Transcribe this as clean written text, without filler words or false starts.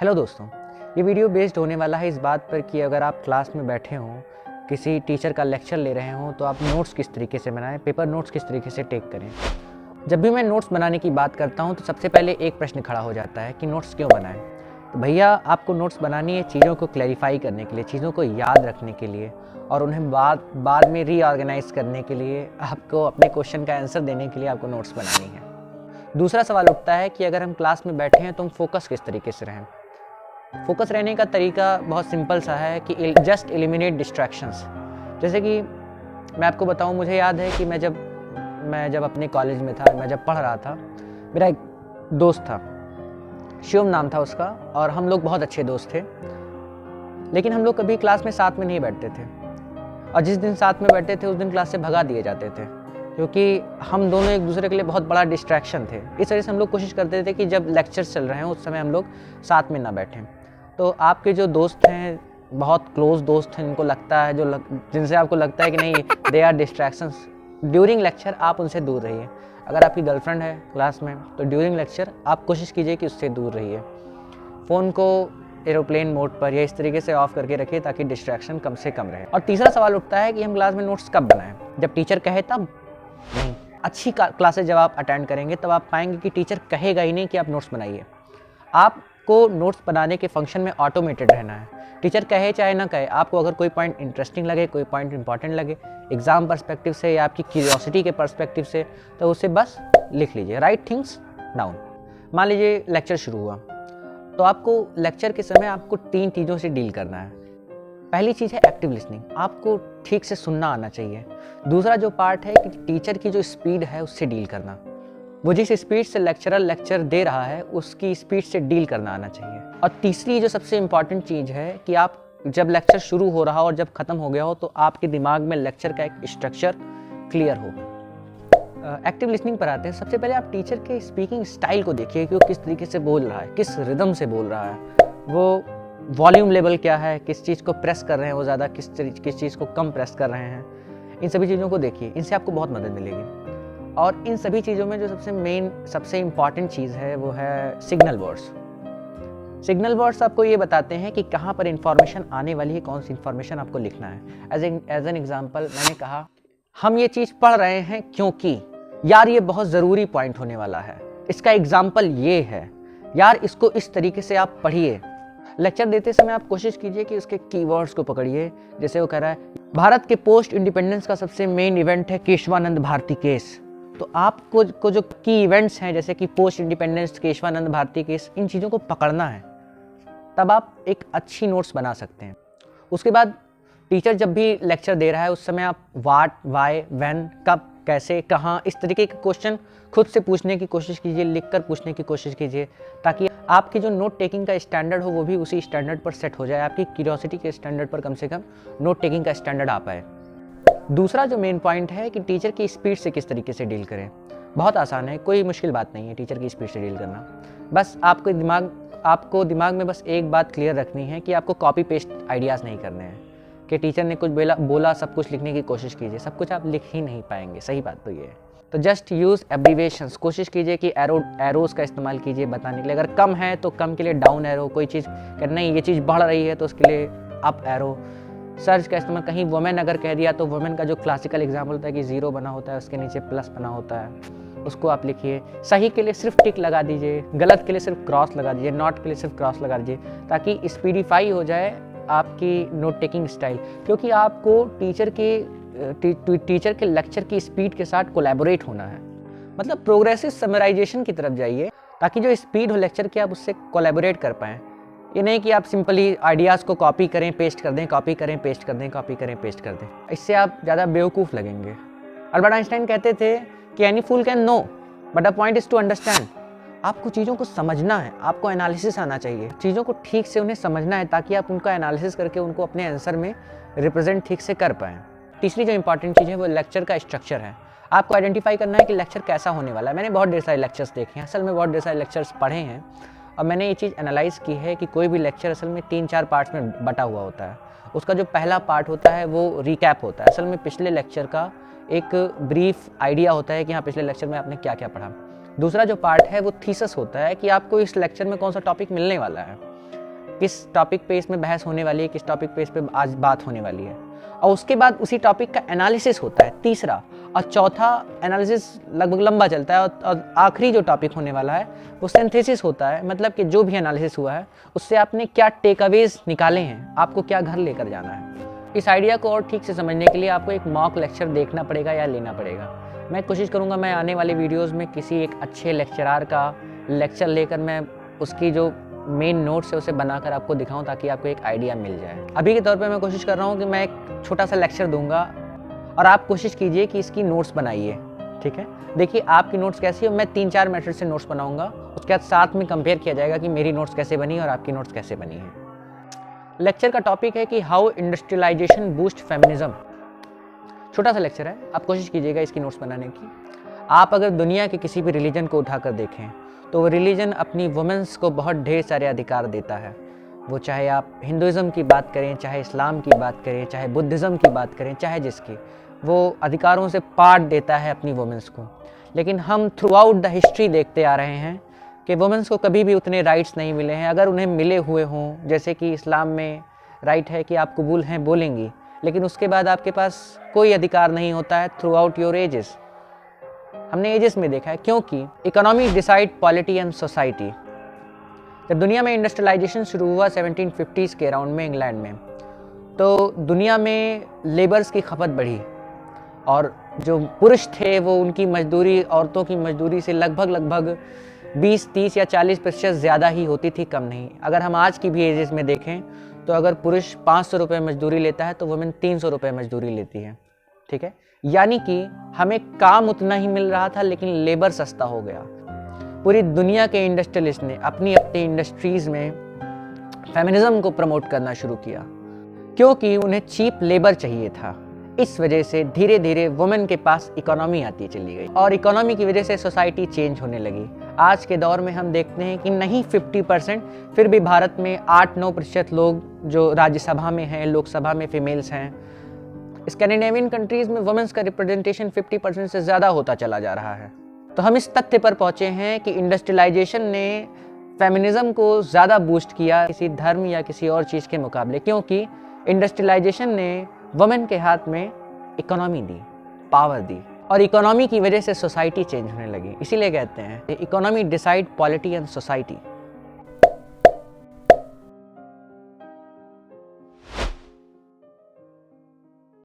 Hello दोस्तों, ये video based होने वाला है इस बात पर कि अगर आप क्लास में बैठे हों, किसी टीचर का लेक्चर ले रहे हों, तो आप नोट्स किस तरीके से बनाएं, पेपर नोट्स किस तरीके से टेक करें। जब भी मैं नोट्स बनाने की बात करता हूं, तो सबसे पहले एक प्रश्न खड़ा हो जाता है कि नोट्स क्यों बनाएं। तो भैया, आपको नोट्स बनानी है चीज़ों को क्लैरिफाई करने के लिए, चीज़ों को याद रखने के लिए और उन्हें बाद में रीऑर्गेनाइज करने के लिए, आपको अपने क्वेश्चन का आंसर देने के लिए आपको नोट्स बनानी है। दूसरा सवाल उठता है कि अगर हम क्लास में बैठे हैं तो हम फोकस किस तरीके से रहें। फोकस रहने का तरीका बहुत सिंपल सा है कि जस्ट एलिमिनेट डिस्ट्रैक्शंस। जैसे कि मैं आपको बताऊं, मुझे याद है कि मैं जब अपने कॉलेज में था, मैं जब पढ़ रहा था, मेरा एक दोस्त था, शिवम नाम था उसका, और हम लोग बहुत अच्छे दोस्त थे। लेकिन हम लोग कभी क्लास में साथ में नहीं बैठते थे, और जिस दिन साथ में बैठते थे उस दिन क्लास से भगा दिए जाते थे, क्योंकि हम दोनों एक दूसरे के लिए बहुत बड़ा डिस्ट्रैक्शन थे। इस वजह से हम लोग कोशिश करते थे कि जब लेक्चर्स चल रहे हैं उस समय हम लोग साथ में ना बैठें। तो आपके जो दोस्त हैं, बहुत क्लोज दोस्त हैं, जिनको लगता है जिनसे आपको लगता है कि नहीं they are distractions during lecture, आप उनसे दूर रहिए। अगर आपकी गर्लफ्रेंड है क्लास में, तो ड्यूरिंग लेक्चर आप कोशिश कीजिए कि उससे दूर रहिए। फ़ोन को एरोप्लेन मोड पर या इस तरीके से ऑफ करके रखिए ताकि डिस्ट्रैक्शन कम से कम रहे। और तीसरा सवाल उठता है कि हम क्लास में नोट्स कब बनाएं, जब टीचर कहे तब नहीं। अच्छी क्लासेज जब आप अटेंड करेंगे तब आप पाएंगे कि टीचर कहेगा ही नहीं कि आप नोट्स बनाइए। आपको नोट्स बनाने के फंक्शन में ऑटोमेटेड रहना है। टीचर कहे चाहे ना कहे, आपको अगर कोई पॉइंट इंटरेस्टिंग लगे, कोई पॉइंट इंपॉर्टेंट लगे एग्जाम पर्सपेक्टिव से या आपकी क्यूरियोसिटी के पर्सपेक्टिव से, तो उसे बस लिख लीजिए, राइट थिंग्स डाउन। मान लीजिए लेक्चर शुरू हुआ, तो आपको लेक्चर के समय आपको 3 चीज़ों से डील करना है। पहली चीज़ है एक्टिव लिसनिंग, आपको ठीक से सुनना आना चाहिए। दूसरा जो पार्ट है कि टीचर की जो स्पीड है उससे डील करना, वो जिस स्पीड से लेक्चरर लेक्चर दे रहा है उसकी स्पीड से डील करना आना चाहिए। और तीसरी जो सबसे इम्पॉर्टेंट चीज़ है कि आप जब लेक्चर शुरू हो रहा हो और जब ख़त्म हो गया हो, तो आपके दिमाग में लेक्चर का एक स्ट्रक्चर क्लियर हो। एक्टिव लिसनिंग पर आते हैं। सबसे पहले आप टीचर के स्पीकिंग स्टाइल को देखिए कि वो किस तरीके से बोल रहा है, किस रिदम से बोल रहा है, वो वॉल्यूम लेवल क्या है, किस चीज़ को प्रेस कर रहे हैं वो ज़्यादा, किस चीज़ को कम प्रेस कर रहे हैं। इन सभी चीज़ों को देखिए, इनसे आपको बहुत मदद मिलेगी। और इन सभी चीज़ों में जो सबसे इम्पॉर्टेंट चीज़ है वो है सिग्नल वर्ड्स। सिग्नल वर्ड्स आपको ये बताते हैं कि कहाँ पर इंफॉर्मेशन आने वाली है, कौन सी इंफॉर्मेशन आपको लिखना है। एज एन एग्जाम्पल मैंने कहा, हम ये चीज़ पढ़ रहे हैं क्योंकि यार ये बहुत ज़रूरी पॉइंट होने वाला है। इसका एग्जाम्पल ये है, यार इसको इस तरीके से आप पढ़िए। लेक्चर देते समय आप कोशिश कीजिए कि उसके कीवर्ड्स को पकड़िए। जैसे वो कह रहा है, भारत के पोस्ट इंडिपेंडेंस का सबसे मेन इवेंट है केशवानंद भारती केस। तो आपको जो की इवेंट्स हैं, जैसे कि post independence, Kesavananda Bharati case, इन चीज़ों को पकड़ना है, तब आप एक अच्छी नोट्स बना सकते हैं। उसके बाद टीचर जब भी लेक्चर दे रहा है उस समय आप व्हाट, व्हाई, व्हेन, कब, कैसे, कहाँ, इस तरीके के क्वेश्चन खुद से पूछने की कोशिश कीजिए, लिखकर पूछने की कोशिश कीजिए, ताकि आपकी जो नोट टेकिंग का स्टैंडर्ड हो वो भी उसी स्टैंडर्ड पर सेट हो जाए। आपकी क्यूरियोसिटी के स्टैंडर्ड पर कम से कम नोट टेकिंग का स्टैंडर्ड आ पाए। दूसरा जो मेन पॉइंट है कि टीचर की स्पीड से किस तरीके से डील करें। बहुत आसान है, कोई मुश्किल बात नहीं है टीचर की स्पीड से डील करना। बस आपको दिमाग में बस एक बात क्लियर रखनी है कि आपको कॉपी पेस्ट आइडियाज़ नहीं करने हैं कि टीचर ने कुछ बोला सब कुछ लिखने की कोशिश कीजिए। सब कुछ आप लिख ही नहीं पाएंगे, सही बात तो ये है। तो जस्ट यूज़ एब्रीवेशंस, कोशिश कीजिए कि एरोज़ का इस्तेमाल कीजिए बताने के लिए। अगर कम है तो कम के लिए डाउन एरो, कोई चीज़ नहीं ये चीज़ बढ़ रही है तो उसके लिए अप एरो। सर्च का इस्तेमाल, कहीं वुमेन अगर कह दिया तो वुमेन का जो क्लासिकल एग्जाम्पल होता है कि 0 बना होता है, उसके नीचे प्लस बना होता है, उसको आप लिखिए। सही के लिए सिर्फ टिक लगा दीजिए, गलत के लिए सिर्फ क्रॉस लगा दीजिए, नॉट के लिए सिर्फ क्रॉस लगा दीजिए, ताकि स्पीडिफाई हो जाए आपकी नोट टेकिंग स्टाइल। क्योंकि आपको टीचर के लेक्चर की स्पीड के साथ कोलैबोरेट होना है। मतलब प्रोग्रेसिव समराइजेशन की तरफ जाइए, ताकि जो स्पीड हो लेक्चर की आप उससे कोलैबोरेट कर पाएँ। ये नहीं कि आप सिंपली आइडियाज़ को कॉपी करें पेस्ट कर दें, कॉपी करें पेस्ट कर दें, कॉपी करें पेस्ट कर दें। इससे आप ज़्यादा बेवकूफ़ लगेंगे। अल्बर्ट आइंस्टाइन कहते थे कि any fool can know but the point is to understand. आपको चीज़ों को समझना है, आपको एनालिसिस आना चाहिए, चीज़ों को ठीक से उन्हें समझना है, ताकि आप उनका एनालिसिस करके उनको अपने आंसर में रिप्रेजेंट ठीक से कर पाएँ। तीसरी जो इंपॉर्टेंट चीज़ है वो लेक्चर का स्ट्रक्चर है। आपको आइडेंटिफाई करना है कि लेक्चर कैसा होने वाला है। मैंने बहुत ढेर सारे लेक्चर्स देखे हैं, असल में बहुत ढेर सारे लेक्चर्स पढ़े हैं, और मैंने ये चीज़ एनालाइज़ की है कि कोई भी लेक्चर असल में 3-4 पार्ट्स में बटा हुआ होता है। उसका जो पहला पार्ट होता है वो रिकैप होता है, असल में पिछले लेक्चर का एक ब्रीफ आइडिया होता है कि हाँ पिछले लेक्चर में आपने क्या क्या पढ़ा। दूसरा जो पार्ट है वो थीसिस होता है कि आपको इस लेक्चर में कौन सा टॉपिक मिलने वाला है। किस टॉपिक पे इसमें बहस होने वाली है, किस टॉपिक पे इस पे आज बात होने वाली है, और उसके बाद उसी टॉपिक का एनालिसिस होता है तीसरा, और चौथा एनालिसिस लगभग लंबा चलता है, और आखिरी जो टॉपिक होने वाला है वो सिंथेसिस होता है, मतलब कि जो भी एनालिसिस हुआ है उससे आपने क्या टेक अवेज निकाले हैं, आपको क्या घर लेकर जाना है। इस आइडिया को और ठीक से समझने के लिए आपको एक मॉक लेक्चर देखना पड़ेगा या लेना पड़ेगा। मैं कोशिश करूँगा मैं आने वाले वीडियोस में किसी एक अच्छे लेक्चरार का लेक्चर लेकर मैं उसकी जो मेन नोट्स है उसे बनाकर आपको दिखाऊं, ताकि आपको एक आइडिया मिल जाए। अभी के तौर पे मैं कोशिश कर रहा हूँ कि मैं एक छोटा सा लेक्चर दूंगा और आप कोशिश कीजिए कि इसकी नोट्स बनाइए, ठीक है। देखिए आपकी नोट्स कैसी हो, मैं 3-4 मेथड से नोट्स बनाऊंगा, उसके बाद साथ में कंपेयर किया जाएगा कि मेरी नोट्स कैसे बनी और आपकी नोट्स कैसे बनी है। लेक्चर का टॉपिक है कि हाउ इंडस्ट्रियलाइजेशन बूस्ट फेमिनिज्म। छोटा सा लेक्चर है, आप कोशिश कीजिएगा इसकी नोट्स बनाने की। आप अगर दुनिया के किसी भी रिलीजन को उठाकर देखें तो वो रिलीजन अपनी वुमेन्स को बहुत ढेर सारे अधिकार देता है। वो चाहे आप हिंदुज़म की बात करें, चाहे इस्लाम की बात करें, चाहे बुद्धिज़्म की बात करें, चाहे जिसकी, वो अधिकारों से पाट देता है अपनी वुमेन्स को। लेकिन हम थ्रू आउट द हिस्ट्री देखते आ रहे हैं कि वुमेन्स को कभी भी उतने राइट्स नहीं मिले हैं। अगर उन्हें मिले हुए हों, जैसे कि इस्लाम में राइट है कि आप कबूल हैं बोलेंगी, लेकिन उसके बाद आपके पास कोई अधिकार नहीं होता है थ्रू आउट योर एजेस। हमने एजेस में देखा है, क्योंकि economy decide polity and society. जब दुनिया में इंडस्ट्रियलाइजेशन शुरू हुआ 1750s के अराउंड में इंग्लैंड में, तो दुनिया में लेबर्स की खपत बढ़ी और जो पुरुष थे वो उनकी मजदूरी औरतों की मजदूरी से लगभग 20, 30 या 40% ज़्यादा ही होती थी, कम नहीं। अगर हम आज की भी एजेस में देखें तो अगर पुरुष 500 रुपये मजदूरी लेता है तो वुमेन 300 रुपये मजदूरी लेती है, ठीक है। यानी कि हमें काम उतना ही मिल रहा था लेकिन लेबर सस्ता हो गया। पूरी दुनिया के इंडस्ट्रियलिस्ट ने अपनी अपनी इंडस्ट्रीज़ में फेमिनिज्म को प्रमोट करना शुरू किया, क्योंकि उन्हें चीप लेबर चाहिए था। इस वजह से धीरे धीरे वुमेन के पास इकोनॉमी आती चली गई और इकोनॉमी की वजह से सोसाइटी चेंज होने लगी। आज के दौर में हम देखते हैं कि नहीं 50%, फिर भी भारत में 8-9% लोग जो राज्यसभा में हैं, लोकसभा में फीमेल्स हैं। स्कैंडिनेवियन कंट्रीज़ में वुमेन्स का रिप्रेजेंटेशन 50% से ज़्यादा होता चला जा रहा है। तो हम इस तथ्य पर पहुँचे हैं कि इंडस्ट्रियलाइजेशन ने फेमिनिज्म को ज़्यादा बूस्ट किया किसी धर्म या किसी और चीज़ के मुकाबले, क्योंकि इंडस्ट्रियलाइजेशन ने वुमेन के हाथ में इकोनॉमी दी, पावर दी, और इकोनॉमी की वजह से सोसाइटी चेंज होने लगी। इसीलिए कहते हैं economy decide polity and society.